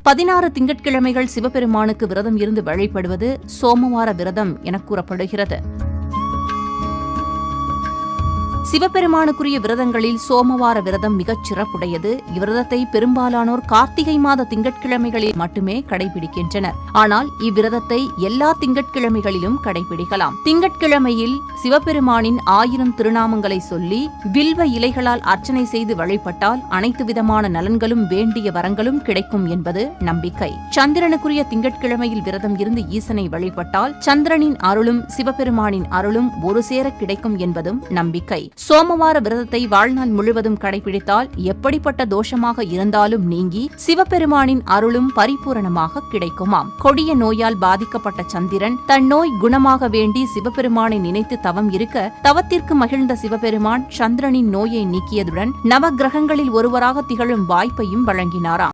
16 திங்கட்கிழமைகள் சிவபெருமானுக்கு விரதம் இருந்து வழிபடுவது சோமவார விரதம் என கூறப்படுகிறது. சிவபெருமானுக்குரிய விரதங்களில் சோமவார விரதம் மிகச் சிறப்புடையது. இவ்விரதத்தை பெரும்பாலானோர் கார்த்திகை மாத திங்கட்கிழமைகளில் மட்டுமே கடைபிடிக்கின்றனர். ஆனால் இவ்விரதத்தை எல்லா திங்கட்கிழமைகளிலும் கடைபிடிக்கலாம். திங்கட்கிழமையில் சிவபெருமானின் 1000 திருநாமங்களை சொல்லி வில்வ இலைகளால் அர்ச்சனை செய்து வழிபட்டால் அனைத்து விதமான நலன்களும் வேண்டிய வரங்களும் கிடைக்கும் என்பது நம்பிக்கை. சந்திரனுக்குரிய திங்கட்கிழமையில் விரதம் இருந்து ஈசனை வழிபட்டால் சந்திரனின் அருளும் சிவபெருமானின் அருளும் ஒரு சேர கிடைக்கும் என்பதும் நம்பிக்கை. சோமவார விரதத்தை வாழ்நாள் முழுவதும் கடைபிடித்தால் எப்படிப்பட்ட தோஷமாக இருந்தாலும் நீங்கி சிவபெருமானின் அருளும் பரிபூரணமாக கிடைக்குமாம். கொடிய நோயால் பாதிக்கப்பட்ட சந்திரன் தன் நோய் குணமாக வேண்டி சிவபெருமானை நினைத்து தவம் இருக்க தவத்திற்கு மகிழ்ந்த சிவபெருமான் சந்திரனின் நோயை நீக்கியதுடன் நவ கிரகங்களில் ஒருவராக திகழும் வாய்ப்பையும் வழங்கினாராம்.